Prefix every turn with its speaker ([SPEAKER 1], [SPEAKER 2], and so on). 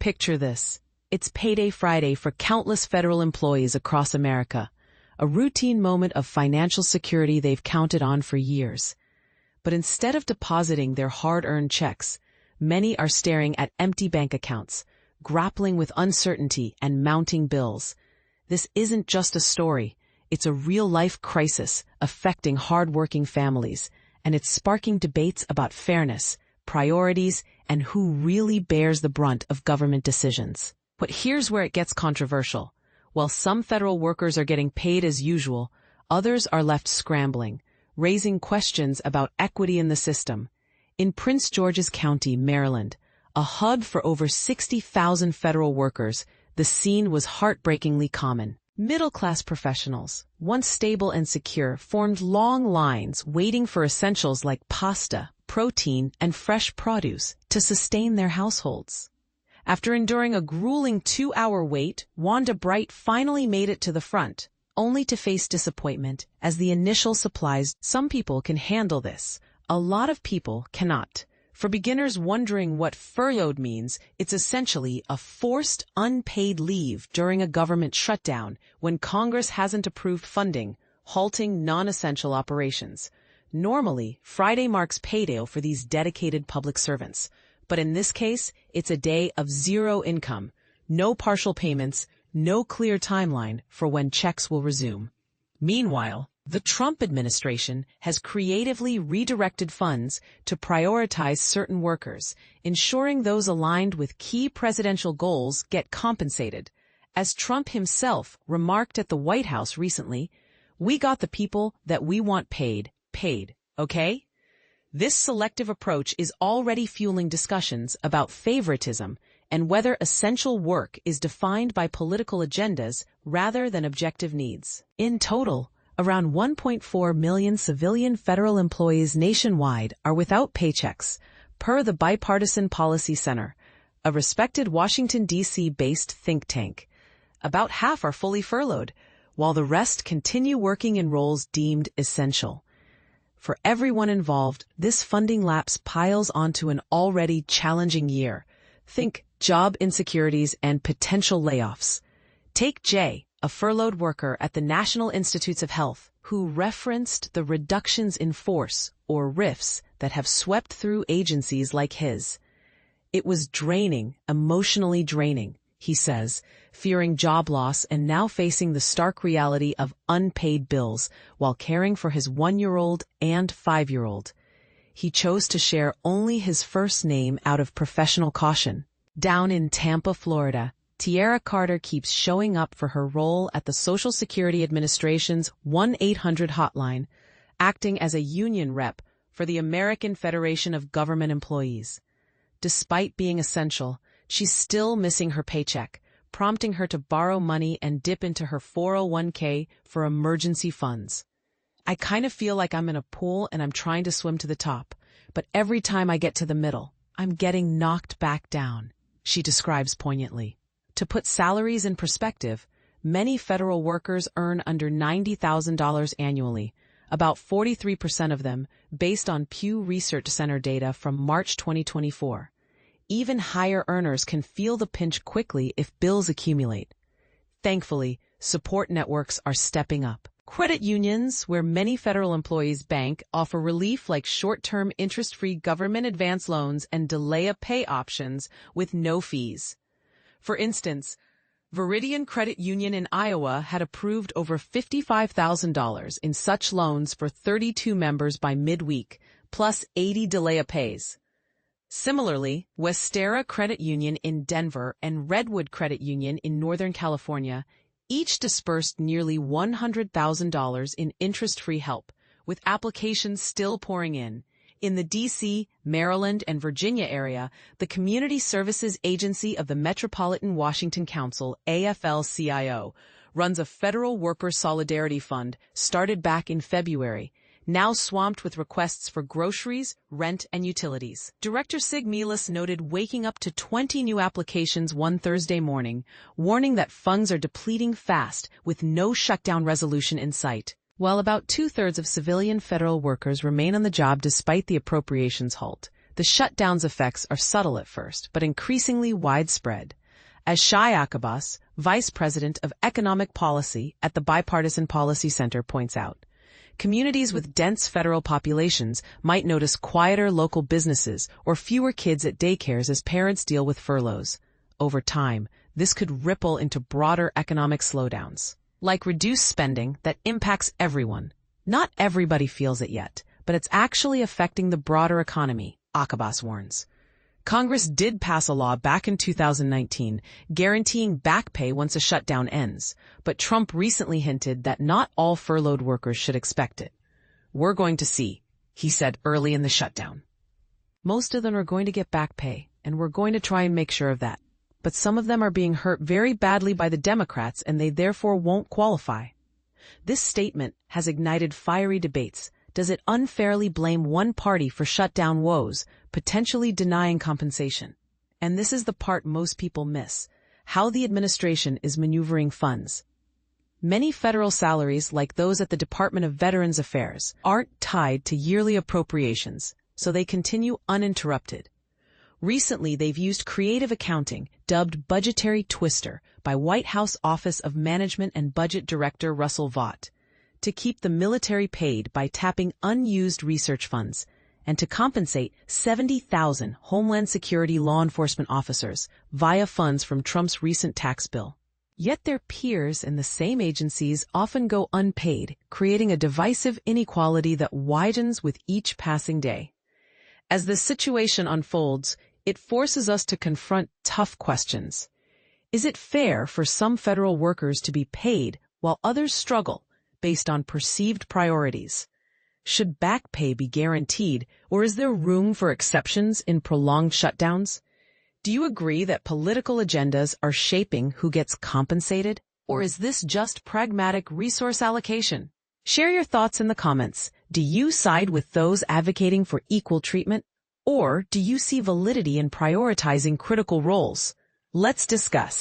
[SPEAKER 1] Picture this. It's payday Friday for countless federal employees across America, a routine moment of financial security they've counted on for years. But instead of depositing their hard-earned checks, many are staring at empty bank accounts, grappling with uncertainty and mounting bills. This isn't just a story. It's a real-life crisis affecting hard-working families, and it's sparking debates about fairness, priorities, and who really bears the brunt of government decisions. But here's where it gets controversial. While some federal workers are getting paid as usual, others are left scrambling, raising questions about equity in the system. In Prince George's County, Maryland, a hub for over 60,000 federal workers, the scene was heartbreakingly common. Middle-class professionals, once stable and secure, formed long lines waiting for essentials like pasta, protein, and fresh produce to sustain their households. After enduring a grueling 2-hour wait, Wanda Bright finally made it to the front, only to face disappointment as the initial supplies. Some people can handle this. A lot of people cannot. For beginners wondering what furloughed means, it's essentially a forced unpaid leave during a government shutdown when Congress hasn't approved funding, halting non-essential operations. Normally, Friday marks payday for these dedicated public servants. But in this case, it's a day of zero income, no partial payments, no clear timeline for when checks will resume. Meanwhile, the Trump administration has creatively redirected funds to prioritize certain workers, ensuring those aligned with key presidential goals get compensated. As Trump himself remarked at the White House recently, "We got the people that we want paid, okay?" This selective approach is already fueling discussions about favoritism and whether essential work is defined by political agendas rather than objective needs. In total, around 1.4 million civilian federal employees nationwide are without paychecks, per the Bipartisan Policy Center, a respected Washington, D.C.-based think tank. About half are fully furloughed, while the rest continue working in roles deemed essential. For everyone involved, this funding lapse piles onto an already challenging year. Think job insecurities and potential layoffs. Take Jay, a furloughed worker at the National Institutes of Health, who referenced the reductions in force, or RIFs, that have swept through agencies like his. "It was draining, emotionally draining," he says, fearing job loss and now facing the stark reality of unpaid bills while caring for his 1-year-old and 5-year-old. He chose to share only his first name out of professional caution. Down in Tampa, Florida, Tiara Carter keeps showing up for her role at the Social Security Administration's 1-800 hotline, acting as a union rep for the American Federation of Government Employees. Despite being essential, she's still missing her paycheck, prompting her to borrow money and dip into her 401k for emergency funds. "I kind of feel like I'm in a pool and I'm trying to swim to the top, but every time I get to the middle, I'm getting knocked back down," she describes poignantly. To put salaries in perspective, many federal workers earn under $90,000 annually, about 43% of them based on Pew Research Center data from March 2024. Even higher earners can feel the pinch quickly if bills accumulate. Thankfully, support networks are stepping up. Credit unions, where many federal employees bank, offer relief like short-term interest-free government advance loans and delay-of-pay options with no fees. For instance, Veridian Credit Union in Iowa had approved over $55,000 in such loans for 32 members by midweek, plus 80 delay-of-pays. Similarly, Westera Credit Union in Denver and Redwood Credit Union in Northern California each dispersed nearly $100,000 in interest-free help, with applications still pouring in. In the D.C., Maryland, and Virginia area, the Community Services Agency of the Metropolitan Washington Council, AFL-CIO, runs a federal worker solidarity fund started back in February, now swamped with requests for groceries, rent, and utilities. Director Sig Melis noted waking up to 20 new applications one Thursday morning, warning that funds are depleting fast with no shutdown resolution in sight. While about 2/3 of civilian federal workers remain on the job despite the appropriations halt, The shutdown's effects are subtle at first, but increasingly widespread. As Shai Akabas, Vice President of Economic Policy at the Bipartisan Policy Center, points out, communities with dense federal populations might notice quieter local businesses or fewer kids at daycares as parents deal with furloughs. Over time, this could ripple into broader economic slowdowns, like reduced spending that impacts everyone. Not everybody feels it yet, but it's actually affecting the broader economy, Akabas warns. Congress did pass a law back in 2019 guaranteeing back pay once a shutdown ends, but Trump recently hinted that not all furloughed workers should expect it. We're going to see, he said early in the shutdown. Most of them are going to get back pay, and we're going to try and make sure of that. But some of them are being hurt very badly by the Democrats, and they therefore won't qualify. This statement has ignited fiery debates. Does it unfairly blame one party for shutdown woes, potentially denying compensation? And this is the part most people miss: how the administration is maneuvering funds. Many federal salaries, like those at the Department of Veterans Affairs, aren't tied to yearly appropriations, so they continue uninterrupted. Recently, they've used creative accounting, dubbed budgetary twister by White House Office of Management and Budget Director Russell Vought, to keep the military paid by tapping unused research funds, and to compensate 70,000 Homeland Security law enforcement officers via funds from Trump's recent tax bill. Yet their peers in the same agencies often go unpaid, creating a divisive inequality that widens with each passing day. As the situation unfolds, it forces us to confront tough questions. Is it fair for some federal workers to be paid while others struggle, based on perceived priorities? Should back pay be guaranteed, or is there room for exceptions in prolonged shutdowns? Do you agree that political agendas are shaping who gets compensated, or is this just pragmatic resource allocation? Share your thoughts in the comments. Do you side with those advocating for equal treatment, or do you see validity in prioritizing critical roles? Let's discuss.